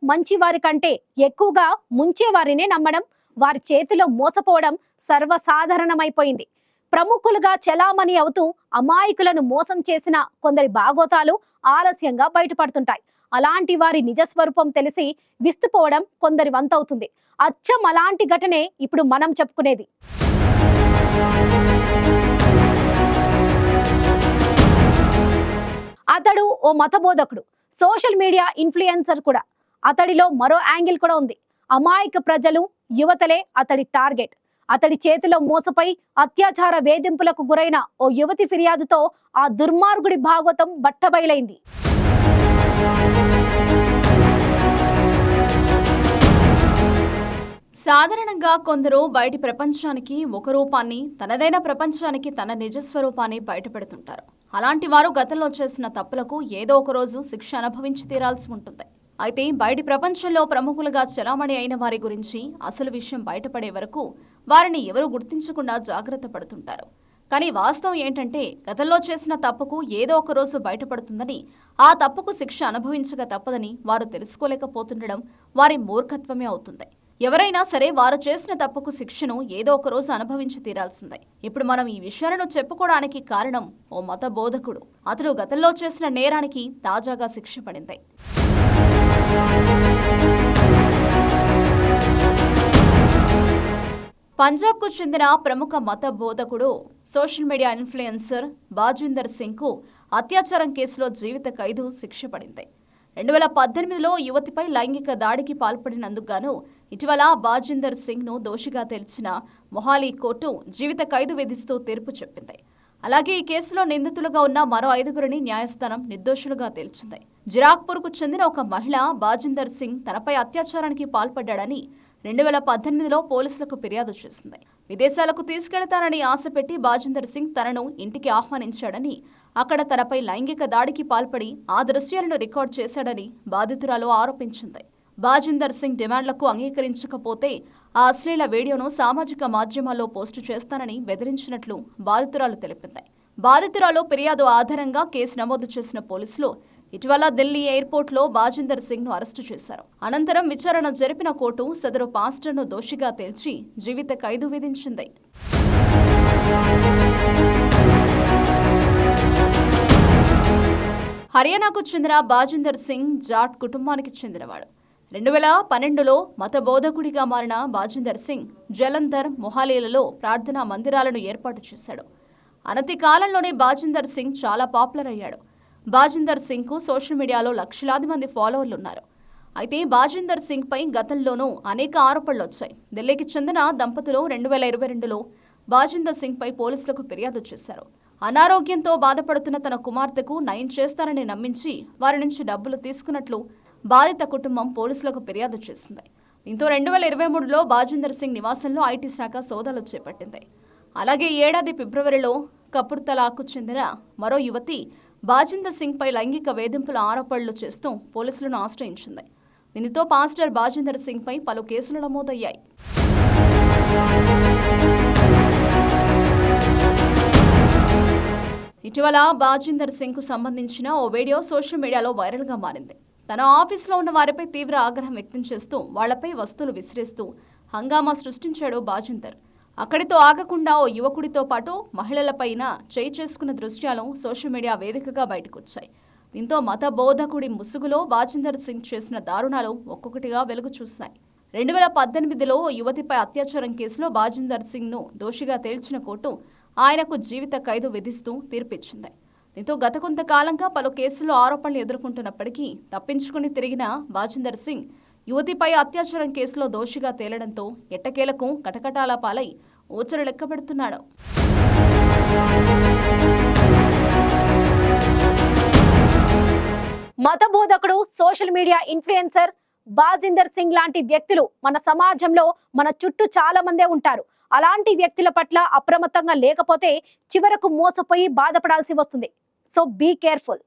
మంచి వారి కంటే ఎక్కువగా ముంచే వారినే నమ్మడం, వారి చేతిలో మోసపోవడం సర్వసాధారణమైపోయింది. ప్రముఖులుగా చలామణి అవుతూ అమాయకులను మోసం చేసిన కొందరి బాగోతాలు ఆలస్యంగా బయటపడుతుంటాయి. అలాంటి వారి నిజస్వరూపం తెలిసి విస్తుపోవడం కొందరి వంతవుతుంది. అచ్చం అలాంటి ఘటనే ఇప్పుడు మనం చెప్పుకునేది. అతడు ఓ మతబోధకుడు, సోషల్ మీడియా ఇన్ఫ్లుయెన్సర్ కూడా. అతడిలో మరో యాంగిల్ కూడా ఉంది. అమాయక ప్రజలు, యువతలే అతడి టార్గెట్. అతడి చేతిలో మోసపై అత్యాచార వేధింపులకు గురైన ఓ యువతి ఫిర్యాదుతో ఆ దుర్మార్గుడి భాగవతం బట్టబయలైంది. సాధారణంగా కొందరు బయటి ప్రపంచానికి ఒక రూపాన్ని, తనదైన ప్రపంచానికి తన నిజస్వరూపాన్ని బయటపెడుతుంటారు. అలాంటి వారు గతంలో చేసిన తప్పులకు ఏదో ఒక రోజు శిక్ష అనుభవించి తీరాల్సి ఉంటుంది. అయితే బయటి ప్రపంచంలో ప్రముఖులుగా చలామణి అయిన వారి గురించి అసలు విషయం బయటపడే వరకు వారిని ఎవరూ గుర్తించకుండా జాగ్రత్త పడుతుంటారు. కానీ వాస్తవం ఏంటంటే, గతంలో చేసిన తప్పుకు ఏదో ఒక రోజు బయటపడుతుందని, ఆ తప్పుకు శిక్ష అనుభవించక తప్పదని వారు తెలుసుకోలేకపోతుండడం వారి మూర్ఖత్వమే అవుతుంది. ఎవరైనా సరే వారు చేసిన తప్పుకు శిక్షను ఏదో ఒక రోజు అనుభవించి తీరాల్సిందే. ఇప్పుడు మనం ఈ విషయాలను చెప్పుకోవడానికి కారణం ఓ మత బోధకుడు. అతడు గతంలో చేసిన నేరానికి తాజాగా శిక్ష పడింది. పంజాబ్కు చెందిన ప్రముఖ మత బోధకుడు, సోషల్ మీడియా ఇన్ఫ్లుయెన్సర్ బాజిందర్ సింగ్కు అత్యాచారం కేసులో జీవిత ఖైదు శిక్ష పడింది. 2018లో యువతిపై లైంగిక దాడికి పాల్పడినందుకు గాను ఇటీవల బాజిందర్ సింగ్ను దోషిగా తేల్చిన మొహాలీ కోర్టు జీవిత ఖైదు విధిస్తూ తీర్పు చెప్పింది. అలాగే ఈ కేసులో నిందితులుగా ఉన్న మరో 5గురిని న్యాయస్థానం నిర్దోషులుగా తేల్చింది. జిరాక్పూర్కు చెందిన ఒక మహిళ బాజిందర్ సింగ్ తనపై అత్యాచారానికి పాల్పడ్డాడని 2018లో పోలీసులకు ఫిర్యాదు చేసింది. విదేశాలకు తీసుకెళ్తానని ఆశపెట్టి బాజిందర్ సింగ్ తనను ఇంటికి ఆహ్వానించాడని, అక్కడ తనపై లైంగిక దాడికి పాల్పడి ఆ దృశ్యాలను రికార్డ్ చేశాడని బాధితురాలు ఆరోపించింది. బాజిందర్ సింగ్ డిమాండ్లకు అంగీకరించకపోతే ఆ అశ్లీల వీడియోను సామాజిక మాధ్యమాల్లో పోస్టు చేస్తానని బెదిరించినట్లు బాధితురాలు తెలిపింది. బాధితురాలు ఫిర్యాదు ఆధారంగా కేసు నమోదు చేసిన పోలీసులు ఇటీవల ఢిల్లీ ఎయిర్పోర్ట్లో బాజిందర్ సింగ్ను అరెస్టు చేశారు. అనంతరం విచారణ జరిపిన కోర్టు సదరు పాస్టర్ను దోషిగా తేల్చి జీవిత ఖైదు విధించింది. హర్యానాకు చెందిన బాజిందర్ సింగ్ జాట్ కుటుంబానికి చెందినవాడు. 2012లో మత బోధకుడిగా మారిన బాజిందర్ సింగ్ జలంధర్, మొహాలీలలో ప్రార్థనా మందిరాలను ఏర్పాటు చేశాడు. అనతి కాలంలోనే బాజిందర్ సింగ్ చాలా పాపులర్ అయ్యాడు. బాజిందర్ సింగ్కు సోషల్ మీడియాలో లక్షలాది మంది ఫాలోవర్లు ఉన్నారు. అయితే బాజిందర్ సింగ్పై గతంలోనూ అనేక ఆరోపణలు వచ్చాయి. ఢిల్లీకి చెందిన దంపతులు 2022లో బాజిందర్ సింగ్పై పోలీసులకు ఫిర్యాదు చేశారు. అనారోగ్యంతో బాధపడుతున్న తన కుమార్తెకు నయం చేస్తారని నమ్మించి వారి నుంచి డబ్బులు తీసుకున్నట్లు బాధిత కుటుంబం పోలీసులకు ఫిర్యాదు చేసింది. దీంతో 2023లో బాజిందర్ సింగ్ నివాసంలో ఐటీ శాఖ సోదాలు చేపట్టింది. అలాగే ఏడాది ఫిబ్రవరిలో కపుర్తలాకు చెందిన మరో యువతి బాజిందర్ సింగ్పై లైంగిక వేధింపుల ఆరోపణలు చేస్తూ పోలీసులను ఆశ్రయించింది. దీనితో పాస్టర్ బాజిందర్ సింగ్పై పలు కేసులు నమోదయ్యాయి. ఇటీవల బాజిందర్ సింగ్కు సంబంధించిన ఓ వీడియో సోషల్ మీడియాలో వైరల్గా మారింది. తన ఆఫీసులో ఉన్న వారిపై తీవ్ర ఆగ్రహం వ్యక్తం చేస్తూ వాళ్లపై వస్తువులు విసిరేస్తూ హంగామా సృష్టించాడు బాజిందర్. అక్కడితో ఆగకుండా ఓ యువకుడితో పాటు మహిళలపైన చేయి చేసుకున్న దృశ్యాలు సోషల్ మీడియా వేదికగా బయటకొచ్చాయి. దీంతో మత బోధకుడి ముసుగులో బాజిందర్ సింగ్ చేసిన దారుణాలు ఒక్కొక్కటిగా వెలుగు చూశాయి. 2018లో యువతిపై అత్యాచారం కేసులో బాజిందర్ సింగ్ను దోషిగా తేల్చిన కోర్టు ఆయనకు జీవిత ఖైదు విధిస్తూ తీర్పిచ్చింది. దీంతో గత కొంతకాలంగా పలు కేసుల్లో ఆరోపణలు ఎదుర్కొంటున్నప్పటికీ తప్పించుకుని తిరిగిన బాజిందర్ సింగ్ యువతిపై అత్యాచారం కేసులో దోషిగా తేలడంతో ఎట్టకేలకు కటకటాల పాలై ఊచలు లెక్కపెడుతున్నాడు. మత బోధకుడు, social media influencer Bajinder Singh లాంటి వ్యక్తులు మన సమాజంలో మన చుట్టూ చాలా మందే ఉంటారు. అలాంటి వ్యక్తుల పట్ల అప్రమత్తంగా లేకపోతే చివరకు మోసపోయి బాధపడాల్సి వస్తుంది. So be careful.